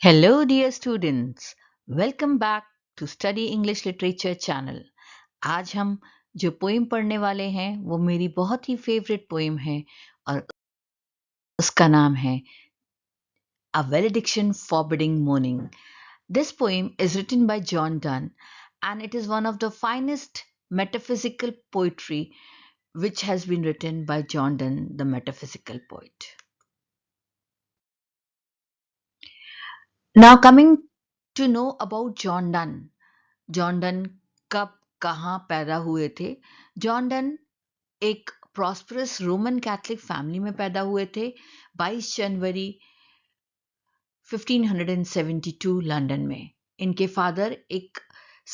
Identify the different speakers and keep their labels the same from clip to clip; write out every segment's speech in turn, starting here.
Speaker 1: Hello, dear students. Welcome back to Study English Literature channel. आज हम जो poem पढ़ने वाले हैं वो मेरी बहुत ही फेवरेट पोइम है और उसका नाम है A Valediction Forbidding Mourning. This poem is written by John Donne and it is one of the finest metaphysical poetry which has been written by John Donne, the metaphysical poet. Now, coming to know about John Donne. John Donne कब कहाँ पैदा हुए थे? John Donne एक prosperous Roman Catholic family में पैदा हुए थे 22 जनवरी 1572 लंदन में। इनके फादर एक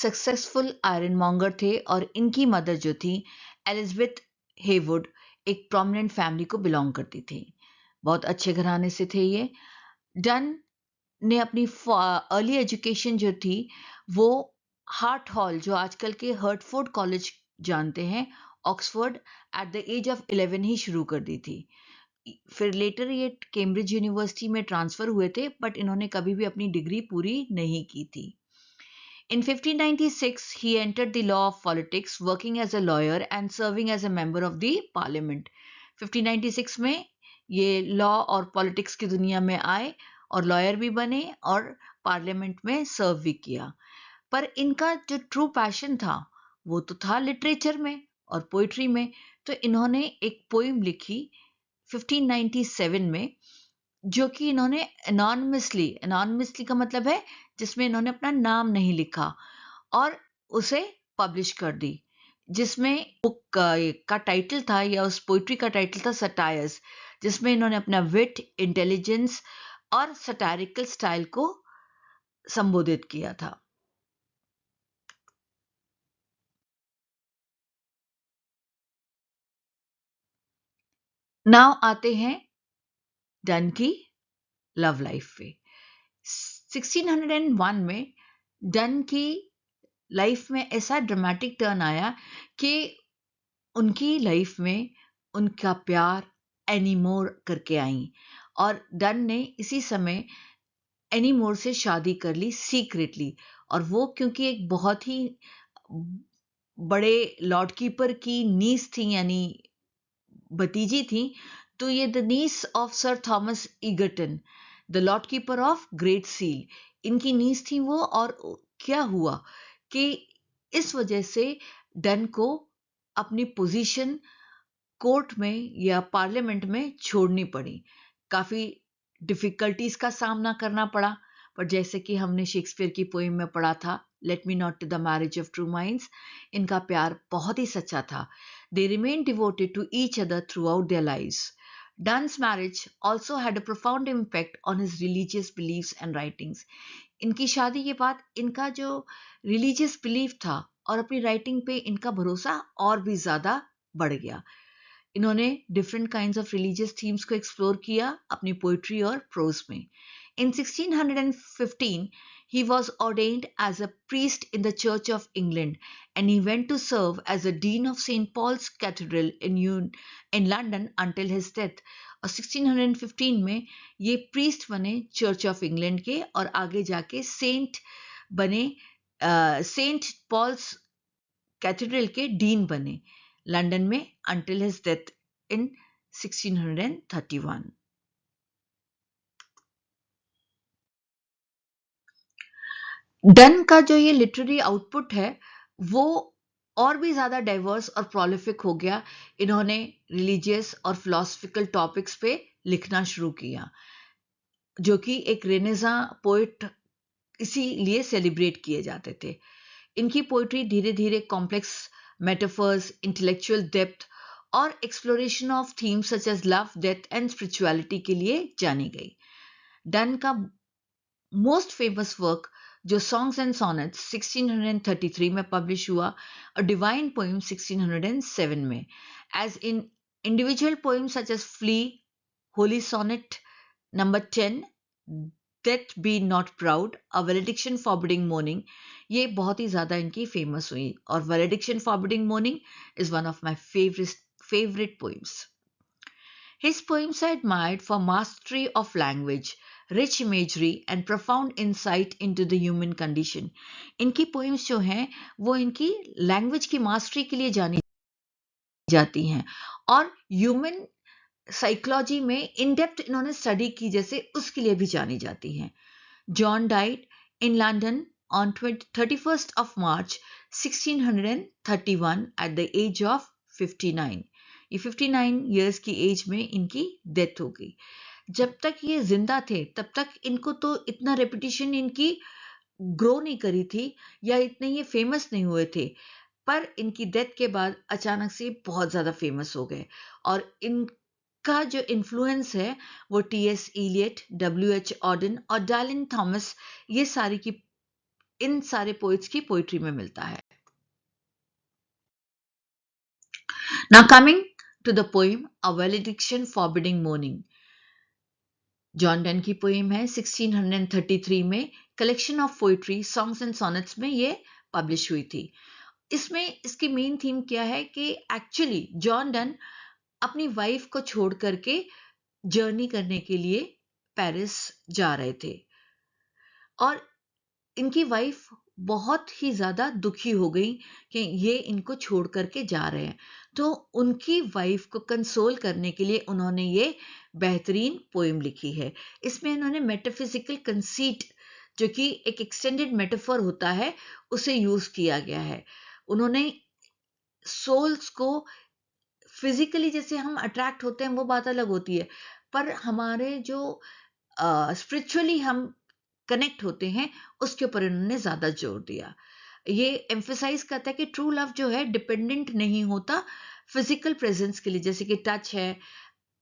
Speaker 1: सक्सेसफुल आयरन मॉन्गर थे और इनकी मदर जो थी एलिजाबेथ हेवुड एक प्रोमिनेंट फैमिली को बिलोंग करती थी। बहुत अच्छे घराने से थे ये। डन ने अपनी अर्ली एजुकेशन जो थी वो हार्ट हॉल जो आजकल के हर्टफोर्ड कॉलेज जानते हैं Oxford at the age of 11 ही शुरू कर दी थी। फिर लेटर ये कैम्ब्रिज यूनिवर्सिटी में ट्रांसफर हुए थे बट इन्होंने कभी भी अपनी डिग्री पूरी नहीं की थी। In 1596, he entered the law of politics, working as a lawyer and serving as a member of the parliament. 1596 में ये लॉ और पॉलिटिक्स की दुनिया में आए और लॉयर भी बने और पार्लियामेंट में सर्व भी किया। पर इनका जो ट्रू पैशन था वो तो था लिटरेचर में और पोइट्री में। तो इन्होंने एक पोइम लिखी 1597 में जो कि इन्होंने एनॉनिमसली का मतलब है जिसमें इन्होंने अपना नाम नहीं लिखा और उसे पब्लिश कर दी, जिसमें बुक का टाइटल था या उस पोइट्री का टाइटल था सटायर्स, जिसमें इन्होंने अपना विट, इंटेलिजेंस और सटायरिकल स्टाइल को संबोधित किया था। नाउ आते हैं डन की लव लाइफ पे। 1601 में डन की लाइफ में ऐसा ड्रामेटिक टर्न आया कि उनकी लाइफ में उनका प्यार एनीमोर करके आई और डन ने इसी समय एनीमोर से शादी कर ली सीक्रेटली। और वो क्योंकि एक बहुत ही बड़े लॉर्ड कीपर की नीस थी यानी भतीजी थी, तो ये the niece of sir Thomas Egerton the lord keeper of great seal, इनकी नीस थी वो। और क्या हुआ कि इस वजह से डन को अपनी पोजीशन कोर्ट में या पार्लियामेंट में छोड़नी पड़ी, काफी डिफिकल्टीज का सामना करना पड़ा। पर जैसे कि हमने शेक्सपियर की पोइम में पढ़ा था let me not to the marriage of true minds, इनका प्यार बहुत ही सच्चा था। They remain devoted to each other throughout their lives. Dunn's marriage also had a profound impact on his religious beliefs and writings. इनकी शादी के बाद इनका जो रिलीजियस बिलीफ था और अपनी राइटिंग पे इनका भरोसा और भी ज्यादा बढ़ गया। इन्होंने different kinds of religious themes को एक्सप्लोर किया अपनी पोइट्री और प्रोज में। In 1615, he was ordained as a priest in the Church of England and he went to serve as a dean of St. Paul's Cathedral in London until his death. और 1615 में ये priest बने church of England के और आगे जाके Saint बने, Saint Paul's cathedral के डीन बने लंदन में until his death in 1631. Done का जो ये लिटरेरी आउटपुट है वो और भी ज्यादा डाइवर्स और प्रोलिफिक हो गया। इन्होंने रिलीजियस और फिलोसफिकल टॉपिक्स पे लिखना शुरू किया जो कि एक रेनेसा पोइट इसीलिए सेलिब्रेट किए जाते थे। इनकी पोइट्री धीरे धीरे कॉम्प्लेक्स मेटाफर्स, इंटेलेक्चुअल डेप्थ और exploration of themes such as love, death and spirituality के लिए जानी गई। डन का मोस्ट फेमस वर्क जो सॉन्ग्स एंड सॉनेट्स 1633 में पब्लिश हुआ और डिवाइन पोइम 1607 में। As in individual poem such as flea, holy sonnet number 10, death be not proud, a valediction forbidding mourning, ये बहुत ही ज्यादा इनकी फेमस हुई। और valediction forbidding morning is one of my favourite poems. His poems are admired for mastery of language, rich imagery and profound insight into the human condition. इनकी poems जो हैं वो इनकी language की mastery के लिए जानी जाती हैं और ह्यूमन साइकोलॉजी में इन डेप्थ इन्होंने स्टडी की जैसे उसके लिए भी जानी जाती हैं. John died in London on 31st of March 1631 at the age of 59. ये 59 years की एज में इनकी डेथ हो गई. जब तक ये जिंदा थे तब तक इनको तो इतना रेपुटेशन इनकी ग्रो नहीं करी थी या इतने ये फेमस नहीं हुए थे, पर इनकी डेथ के बाद अचानक से बहुत ज़्यादा फेमस हो गए और इनका जो इन्फ्लुएंस है वो टी.एस. Eliot, W.H. ऑडेन और डायलन थॉमस ये सारी की इन सारे पोइट्स की पोइट्री में मिलता है. Now coming to the poem A Valediction Forbidding Mourning. John Donne की पोएम है 1633 में collection of poetry songs and sonnets में ये पब्लिश हुई थी. इसमें इसकी मेन थीम क्या है कि एक्चुअली जॉन डन अपनी वाइफ को छोड़ करके जर्नी करने के लिए पेरिस जा रहे थे और इनकी वाइफ बहुत ही ज़्यादा दुखी हो गई कि ये इनको छोड़ करके जा रहे हैं. तो उनकी वाइफ को कंसोल करने के लिए उन्होंने ये बेहतरीन पोएम लिखी है. इसमें इन्होंने मेटाफिजिकल कंसीट जो कि एक एक्सटेंडेड मेटाफर होता है उसे यूज़ किया गया है. उन्होंने सोल्स को फिजिकली जैसे हम अट्रैक्ट होते हैं वो बात अलग होती है, पर हमारे जो स्पिरिचुअली हम कनेक्ट होते हैं उसके ऊपर इन्होंने ज़्यादा जोर दिया. ये एम्फेसाइज करता है कि ट्रू लव जो है डिपेंडेंट नहीं होता फिजिकल प्रेजेंस के लिए, जैसे कि टच है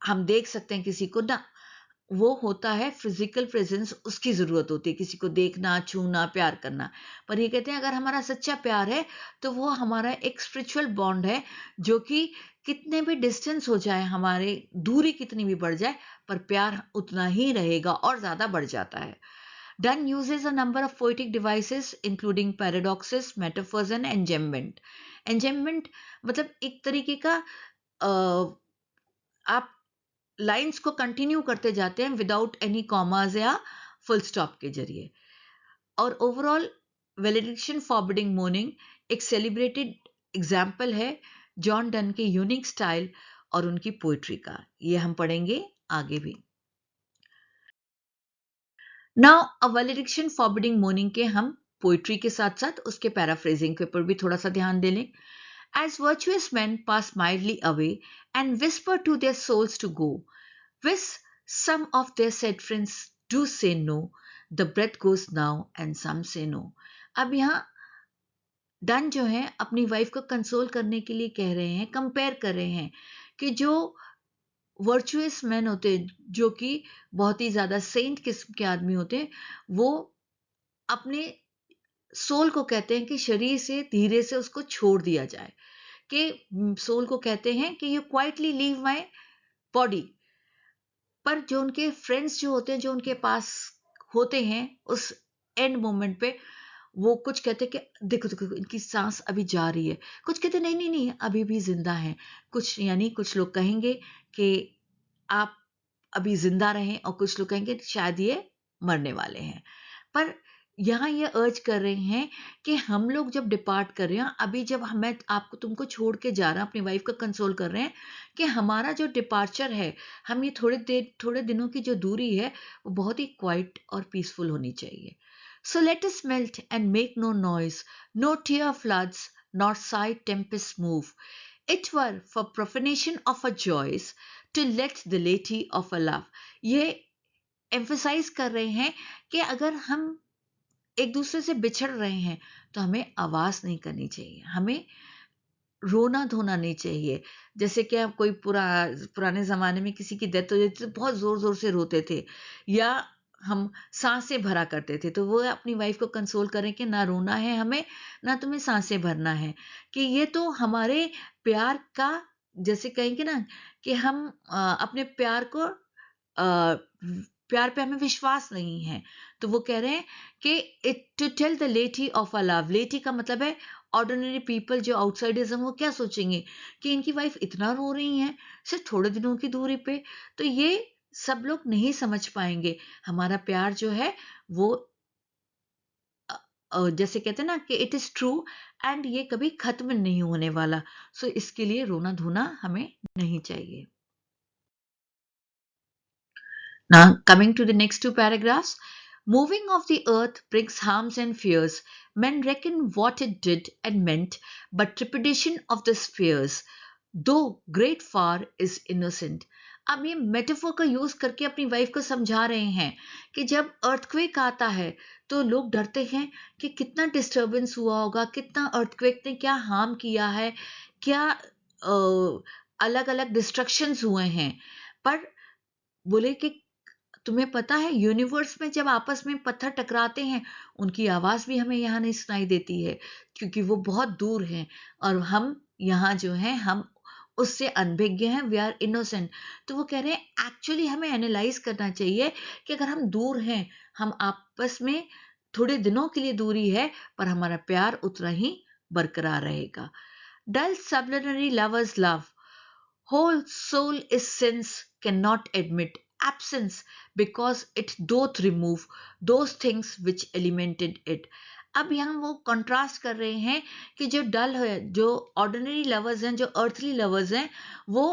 Speaker 1: हम देख सकते हैं किसी को ना, वो होता है फिजिकल प्रेजेंस, उसकी ज़रूरत होती है किसी को देखना, छूना, प्यार करना. पर ये कहते हैं अगर हमारा सच्चा प्यार है तो वो हमारा एक स्पिरिचुअल बॉन्ड है जो कि कितने भी डिस्टेंस हो जाए, हमारे दूरी कितनी भी बढ़ जाए, पर प्यार उतना ही रहेगा और ज़्यादा बढ़ जाता है. Donne uses a number of poetic devices including paradoxes, metaphors and enjambment. Enjambment मतलब एक तरीके का आप लाइंस को कंटिन्यू करते जाते हैं विदाउट एनी कॉमास या फुल स्टॉप के जरिए. और ओवरऑल वेलेडिक्शन फॉरबिडिंग मोर्निंग एक सेलिब्रेटेड एग्जाम्पल है जॉन डन के यूनिक स्टाइल और उनकी पोइट्री का. ये हम पढ़ेंगे आगे भी. नाउ अ वेलेडिक्शन फॉरबिडिंग मोर्निंग के हम पोइट्री के साथ साथ उसके पैराफ्रेजिंग के ऊपर भी थोड़ा सा ध्यान दे लें. As virtuous men pass mildly away and whisper to their souls to go, which some of their said friends do say no, the breath goes now and some say no. अब यहाँ done जो है अपनी wife को console करने के लिए कह रहे हैं, कंपेयर कर रहे हैं कि जो वर्चुअस मैन होते हैं, जो कि बहुत ही ज़्यादा सेंट किस्म के आदमी होते हैं, वो अपने सोल को कहते हैं कि शरीर से धीरे से उसको छोड़ दिया जाए, कि सोल को कहते हैं कि you quietly leave my body. पर जो उनके फ्रेंड्स जो होते हैं, जो उनके पास होते हैं उस एंड मोमेंट पे, वो कुछ कहते हैं कि देखो देखो इनकी सांस अभी जा रही है, कुछ कहते नहीं नहीं नहीं अभी भी जिंदा है, कुछ यानी कुछ लोग कहेंगे कि आप अभी जिंदा रहें और कुछ लोग कहेंगे शायद ये मरने वाले हैं. पर यहाँ ये अर्ज कर रहे हैं कि हम लोग जब डिपार्ट कर रहे हैं, अभी जब मैं आपको तुमको छोड़ के जा रहा हूँ, अपनी वाइफ को कंसोल कर रहे हैं कि हमारा जो डिपार्चर है, हम ये थोड़े दिनों की जो दूरी है वो बहुत ही क्वाइट और पीसफुल होनी चाहिए. So let us melt and make no noise, no tear floods, nor sigh tempests move. It were for profanation of our joys to let the lady of our love. ये emphasize कर रहे हैं कि अगर हम एक दूसरे से बिछड़ रहे हैं तो हमें आवाज नहीं करनी चाहिए, हमें रोना धोना नहीं चाहिए. जैसे कि आप कोई पुराने ज़माने में किसी की डेथ हो जाती तो बहुत ज़ोर ज़ोर से रोते थे या हम सांसें भरा करते थे, तो वो अपनी वाइफ को कंसोल करें कि ना रोना है हमें, ना तुम्हें सांसें भरना है, कि ये तो हमारे प्यार का, जैसे कहेंगे ना कि हम अपने प्यार को प्यार पे हमें विश्वास नहीं है, तो वो कह रहे हैं कि इट टू टेल द लेटी ऑफ अ लव. लेटी का मतलब है ऑर्डिनरी पीपल, जो आउटसाइडर्स हैं, वो क्या सोचेंगे कि इनकी वाइफ इतना रो रही हैं सिर्फ थोड़े दिनों की दूरी पे. तो ये सब लोग नहीं समझ पाएंगे। हमारा प्यार जो है वो जैसे कहते हैं ना कि इट इज ट्रू एंड ये कभी खत्म नहीं होने वाला। सो इसके लिए रोना धोना हमें नहीं चाहिए। Now, coming to the next two paragraphs. Moving of the earth brings harms and fears. Men reckon what it did and meant, but trepidation of the spheres, though great far is innocent. अब ये metaphor का use करके अपनी wife को समझा रहे हैं कि जब अर्थक्वेक आता है तो लोग डरते हैं कि कितना डिस्टरबेंस हुआ होगा, कितना अर्थक्वेक ने क्या हार्म किया है, क्या अलग अलग डिस्ट्रक्शंस हुए हैं। पर बोले कि तुम्हें पता है यूनिवर्स में जब आपस में पत्थर टकराते हैं उनकी आवाज भी हमें यहाँ नहीं सुनाई देती है, क्योंकि वो बहुत दूर हैं और हम यहाँ जो हैं हम उससे अनभिज्ञ हैं, वी आर इनोसेंट। तो वो कह रहे हैं एक्चुअली हमें एनालाइज करना चाहिए कि अगर हम दूर हैं, हम आपस में थोड़े दिनों के लिए दूरी है, पर हमारा प्यार उतना ही बरकरार रहेगा। डल sublunary lovers love, whole soul is sense cannot admit absence because it doth remove those things which elemented it। अब यहाँ वो कंट्रास्ट कर रहे हैं कि जो डल है, जो ऑर्डिनरी लवर्स हैं, जो अर्थली लवर्स हैं, वो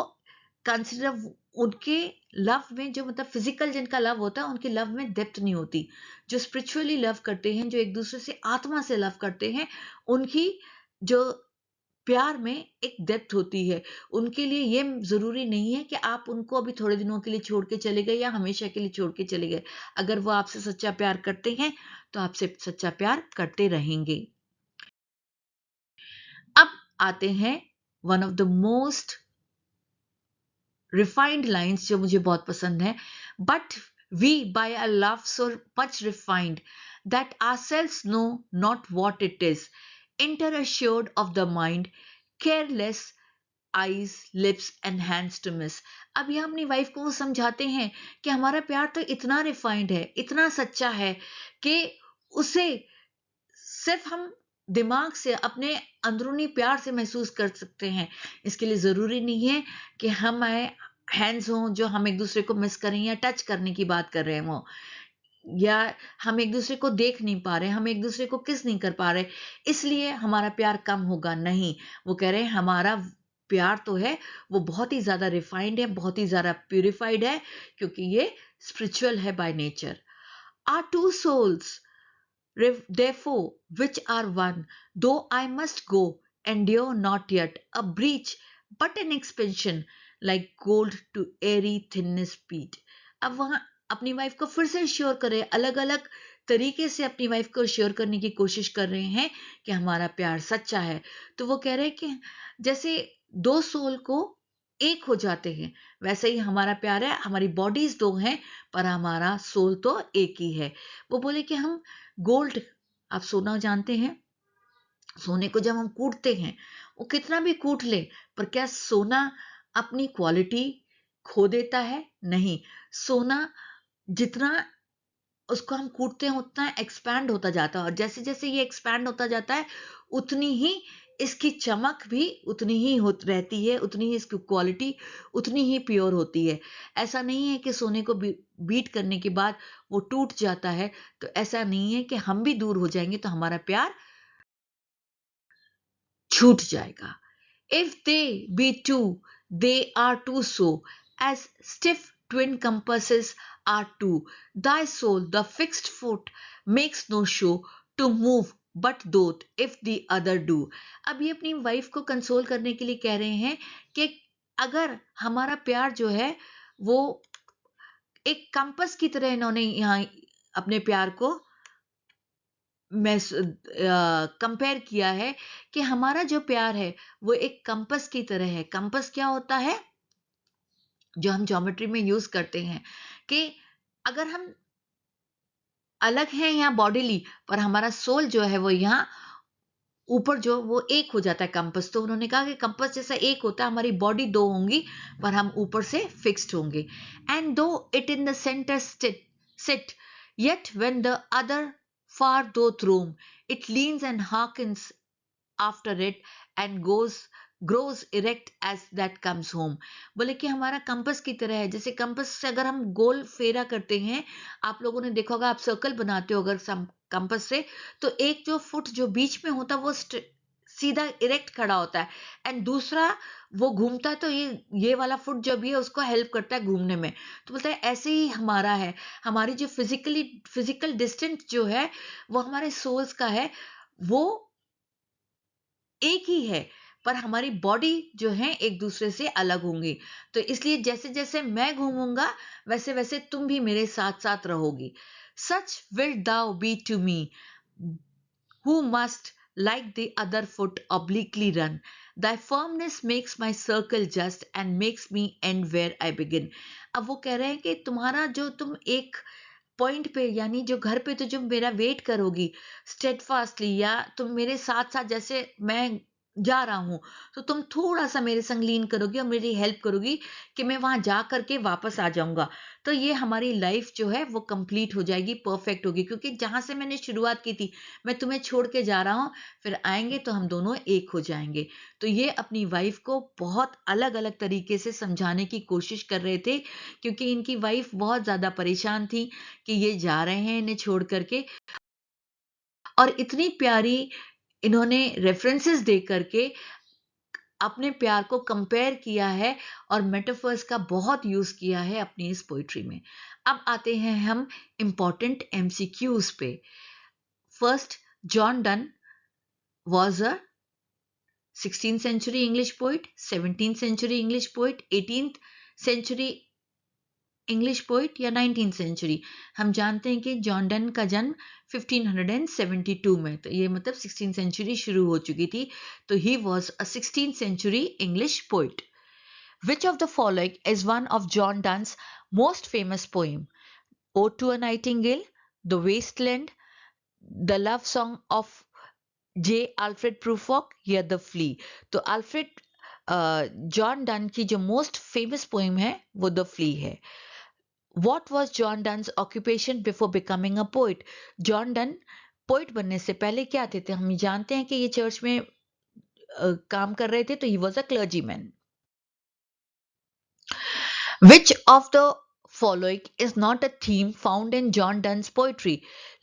Speaker 1: कंसिडर उनके लव में जो मतलब फिजिकल जिनका लव होता है उनके लव में डेप्थ नहीं होती। जो स्पिरिचुअली लव करते हैं, जो एक दूसरे से आत्मा से लव करते हैं, उनकी जो प्यार में एक डेप्थ होती है। उनके लिए ये जरूरी नहीं है कि आप उनको अभी थोड़े दिनों के लिए छोड़ के चले गए या हमेशा के लिए छोड़ के चले गए। अगर वो आपसे सच्चा प्यार करते हैं तो आपसे सच्चा प्यार करते रहेंगे। अब आते हैं one of the most refined lines जो मुझे बहुत पसंद है। But we by a love so much refined that ourselves know not what it is, enter assured of the mind, careless eyes lips and hands to miss. अब ये अपनी wife को वो समझाते हैं कि हमारा प्यार तो इतना रिफाइंड है, इतना सच्चा है कि उसे सिर्फ हम दिमाग से अपने अंदरूनी प्यार से महसूस कर सकते हैं। इसके लिए जरूरी नहीं है कि हमारे हैंड्स हों जो हम एक दूसरे को मिस करें या टच करने की बात कर रहे हैं वो, या हम एक दूसरे को देख नहीं पा रहे, हम एक दूसरे को किस नहीं कर पा रहे, इसलिए हमारा प्यार कम होगा। नहीं, वो कह रहे हैं हमारा प्यार तो है वो बहुत ही ज्यादा रिफाइंड है, बहुत ही ज्यादा प्यूरिफाइड है, क्योंकि ये स्पिरिचुअल है by nature. Our two souls therefore which are one, though I must go, endure not yet a breach, but an expansion like gold to airy thinness beat। अब वहां अपनी वाइफ को फिर से श्योर करे, अलग अलग तरीके से अपनी वाइफ को श्योर करने की कोशिश कर रहे हैं कि हमारा प्यार सच्चा है। तो वो कह रहे हैं कि जैसे दो सोल को एक हो जाते हैं, वैसे ही हमारा प्यार है। हमारी बॉडीज दो हैं पर हमारा सोल तो एक ही है। वो बोले कि हम गोल्ड, आप सोना जानते हैं, सोने को जब हम कूटते हैं, वो कितना भी कूट ले, पर क्या सोना अपनी क्वालिटी खो देता है? नहीं। सोना जितना उसको हम कूटते हैं उतना एक्सपैंड होता जाता है, और जैसे जैसे ये एक्सपैंड होता जाता है उतनी ही इसकी चमक भी उतनी ही रहती है, उतनी ही इसकी क्वालिटी उतनी ही प्योर होती है। ऐसा नहीं है कि सोने को बीट करने के बाद वो टूट जाता है, तो ऐसा नहीं है कि हम भी दूर हो जाएंगे तो हमारा प्यार छूट जाएगा। If they be two, they are two so, as stiff twin compasses are two. Thy soul, the fixed foot, makes no show to move but doth if the other do। अब ये अपनी वाइफ को console करने के लिए कह रहे हैं कि अगर हमारा प्यार जो है वो एक कंपस की तरह, इन्होंने यहाँ अपने प्यार को मैं कंपेयर किया है कि हमारा जो प्यार है वो एक कंपस की तरह है। कंपस क्या होता है? जो हम ज्योमेट्री में यूज करते हैं कि अगर हम अलग हैं यहाँ बॉडीली, पर हमारा सोल जो है वो यहाँ ऊपर जो वो एक हो जाता है कंपस। तो उन्होंने कहा कि कंपस जैसा एक होता है, हमारी बॉडी दो होंगी पर हम ऊपर से फिक्स्ड होंगे। And though it in the centre sit yet when the other far doth roam, it leans and hearkens after it and goes grows erect as that comes home. बोले कि हमारा कंपास की तरह है, जैसे कंपास से अगर हम गोल फेरा करते हैं, आप लोगों ने देखा होगा, आप सर्कल बनाते हो अगर कंपास से, तो एक जो फुट जो बीच में होता है वो सीधा इरेक्ट खड़ा होता है, एंड दूसरा वो घूमता है, तो ये वाला फुट जो भी है उसको हेल्प करता है घूमने में। तो बोलता है ऐसे ही हमारा है, हमारी जो फिजिकल डिस्टेंस जो है वो हमारे सोल्स का है, वो एक ही है, पर हमारी बॉडी जो है एक दूसरे से अलग होंगी। तो इसलिए जैसे जैसे मैं घूमूंगा वैसे वैसे तुम भी मेरे साथ साथ रहोगी। Such will thou be to me who must, like the other foot, obliquely run. Thy firmness makes my circle just and makes me end where I begin. अब वो कह रहे हैं कि तुम्हारा जो तुम एक पॉइंट पे, यानी जो घर पे तो जो मेरा वेट करोगी स्टेडफास्टली, या तुम मेरे साथ साथ जैसे मैं जा रहा हूं, तो तुम थोड़ा सा मेरे संग लीन करोगी और मेरी हेल्प करोगी कि मैं वहां जा करके वापस आ जाऊंगा, तो ये हमारी लाइफ जो है वो कंप्लीट हो जाएगी, परफेक्ट होगी। क्योंकि जहां से मैंने शुरुआत की थी, मैं तुम्हें छोड़ के जा रहा हूं, फिर आएंगे तो हम दोनों एक हो जाएंगे। तो ये अपनी वाइफ को बहुत अलग अलग तरीके से समझाने की कोशिश कर रहे थे, क्योंकि इनकी वाइफ बहुत ज्यादा परेशान थी कि ये जा रहे हैं इन्हें छोड़ करके। और इतनी प्यारी इन्होंने रेफरेंसेस दे करके अपने प्यार को कंपेयर किया है और मेटाफर्स का बहुत यूज किया है अपनी इस पोइट्री में। अब आते हैं हम इंपॉर्टेंट एमसीक्यूज पे। First, John Donne was a 16th century English poet, 17th century English poet, 18th century English poet या 19th सेंचुरी। हम जानते हैं कि जॉन डन का जन्म 1572 में, तो ये मतलब 16th सेंचुरी शुरू हो चुकी थी, तो he was a 16th century English poet. Which of the following is one of John Donne's most famous poem? Ode to a Nightingale, The Wasteland, The Love Song of J. Alfred Prufrock या The Flea? तो Alfred John Donne की जो most famous poem है वो the flea है। What was John Donne's occupation before becoming a poet? John Donne poet बनने से पहले क्या थे? हम जानते हैं कि ये चर्च में काम कर रहे थे, तो he was a clergyman. Which of the following is not a theme found in John Donne's poetry?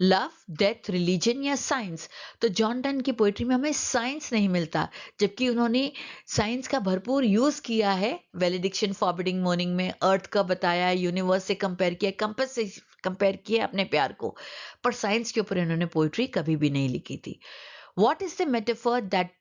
Speaker 1: Love, death, religion या साइंस? तो जॉन डन की पोइट्री में हमें साइंस नहीं मिलता, जबकि उन्होंने साइंस का भरपूर यूज किया है। वैलिडिक्शन फॉरबिडिंग मॉर्निंग में अर्थ का बताया, यूनिवर्स से कंपेयर किया, कंपास से कंपेयर किया अपने प्यार को, पर साइंस के ऊपर इन्होंने पोइट्री कभी भी नहीं लिखी थी। What is the metaphor that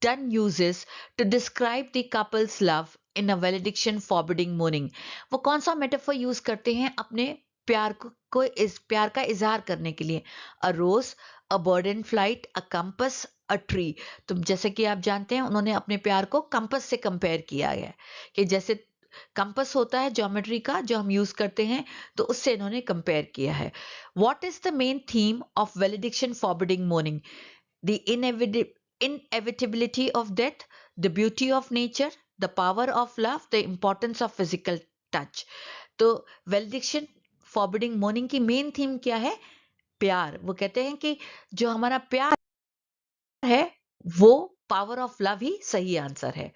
Speaker 1: Donne uses to describe the couple's love in a valediction forbidding mourning? वो कौन सा मेटाफर यूज करते हैं अपने प्यार को इस प्यार का इजहार करने के लिए? A rose, a bird in flight, a compass, a tree. तो जैसे कि आप जानते हैं उन्होंने अपने प्यार को कंपस से कंपेयर किया है, कि जैसे कंपस होता है ज्योमेट्री का जो हम यूज करते हैं, तो उससे इन्होंने कंपेयर किया है। What is the main theme of valediction forbidding morning? The inevitability of death, the beauty of nature, the power of love, the importance of physical touch. तो वैलिडिक्शन फॉरबिडिंग मॉर्निंग की main theme क्या है? प्यार। वो कहते हैं कि जो हमारा प्यार है वो पावर ऑफ लव ही सही आंसर है।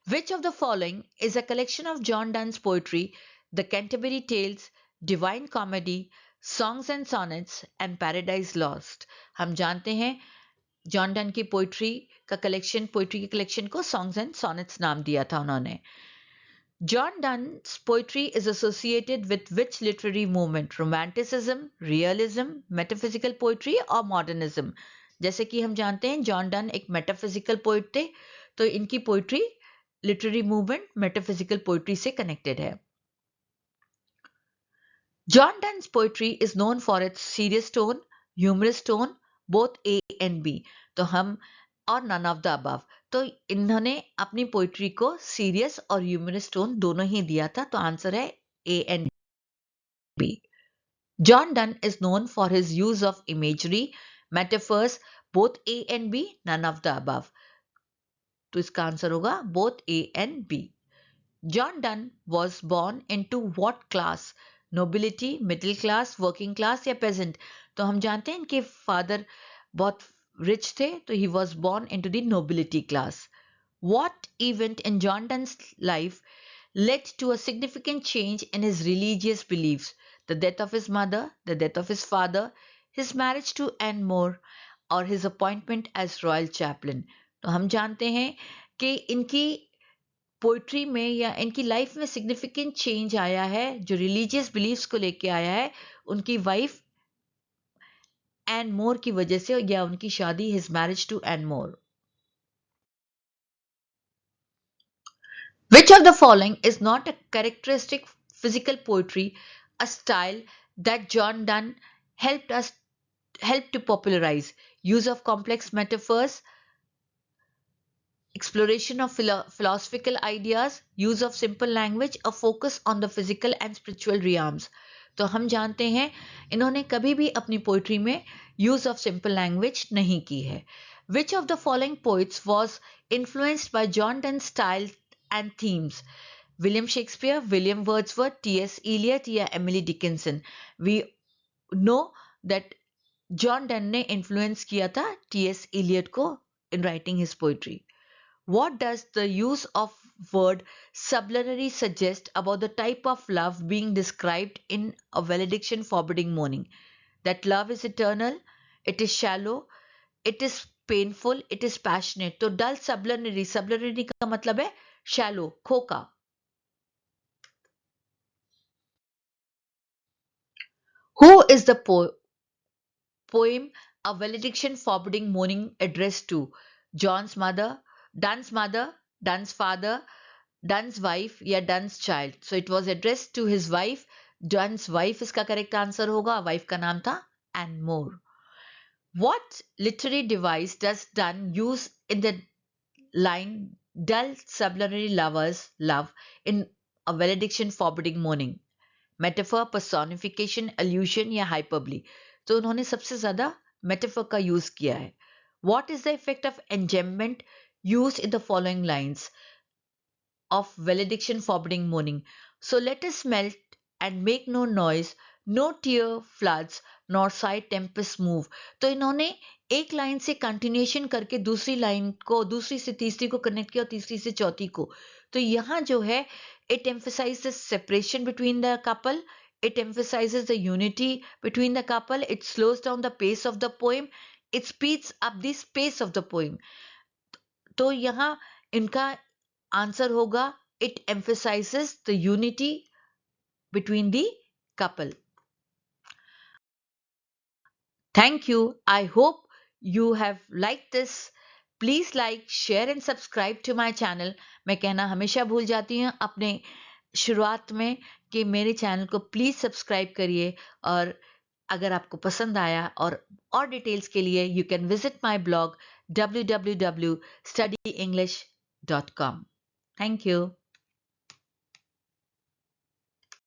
Speaker 1: Which of the following is a collection of John Donne's poetry? The Canterbury Tales, Divine Comedy, Songs and Sonnets and Paradise Lost? हम जानते हैं जॉन डन की पोइट्री का कलेक्शन, पोइट्री के collection को songs and sonnets नाम दिया था उन्होंने। John Donne's poetry is associated with which literary movement? Romanticism, realism, metaphysical poetry और मॉडर्निज्म? जैसे कि हम जानते हैं जॉन डन एक मेटाफिजिकल पोइट थे, तो इनकी poetry literary movement metaphysical poetry से कनेक्टेड है। John Donne's poetry is known for its serious tone, humorous tone, both A and B. तो हम और नन ऑफ द अबव, तो इन्होंने अपनी पोइट्री को सीरियस और ह्यूमरस टोन दोनों ही दिया था, तो आंसर है A and B. John Donne is known for his use of imagery, metaphors, both A and B, none of the above. तो इसका आंसर होगा both A and B. John Donne was born into what class? Nobility, middle class, working class या peasant? तो हम जानते हैं इनके father बहुत रिच थे, तो he was born into the nobility class. What event in John Donne's life led to a significant change in his religious beliefs? The death of his mother, the death of his father, his marriage to Anne More, और his appointment as royal chaplain. तो हम जानते हैं कि इनकी poetry में या इनकी लाइफ में सिग्निफिकेंट चेंज आया है जो रिलीजियस बिलीफ्स को लेके आया है उनकी वाइफ एन मोर की वजह से या उनकी शादी his marriage to Anne More. Which of the following is not a characteristic physical poetry, a style that John Donne helped to popularize? Use of complex metaphors, exploration of philosophical ideas, use of simple language, a focus on the physical and spiritual realms. तो हम जानते हैं इन्होंने कभी भी अपनी poetry में use of simple language नहीं की है. Which of the following poets was influenced by John Donne's style and themes? William Shakespeare, William Wordsworth, T.S. Eliot या Emily Dickinson? We know that John Donne ने influence किया था T.S. Eliot को in writing his poetry. What does the use of word sublunary suggest about the type of love being described in a valediction forbidding mourning? That love is eternal, it is shallow, it is painful, it is passionate. तो dull sublunary का मतलब है shallow, खोका. Who is the poem A Valediction Forbidding Mourning addressed to? Donne's mother, Donne's father, Donne's wife या Donne's child. So it was addressed to his wife. Donne's wife इसका correct answer होगा. Wife का नाम था Anne More. What literary device does Donne use in the line dull sublunary lovers love in A Valediction Forbidding Mourning? Metaphor, personification, allusion या hyperbole? तो उन्होंने सबसे ज्यादा मेटाफर का यूज किया है. What is the effect of enjambment use in the following lines of valediction forbidding mourning? So let us melt and make no noise, no tear floods nor sigh tempest move. तो इन्होंने एक line से continuation करके दूसरी line को, दूसरी से तीसरी को कनेक्ट किया और तीसरी से चौथी को. तो यहाँ जो है it emphasizes separation between the couple, it emphasizes the unity between the couple, it slows down the pace of the poem, it speeds up the space of the poem. तो यहाँ इनका आंसर होगा it emphasizes the unity between the couple. Thank you. I hope you have liked this. Please like, share and subscribe to my channel. मैं कहना हमेशा भूल जाती हूँ अपने शुरुआत में कि मेरे चैनल को प्लीज़ सब्सक्राइब करिए और अगर आपको पसंद आया और डिटेल्स के लिए you can visit my blog www.studyenglish.com. Thank you.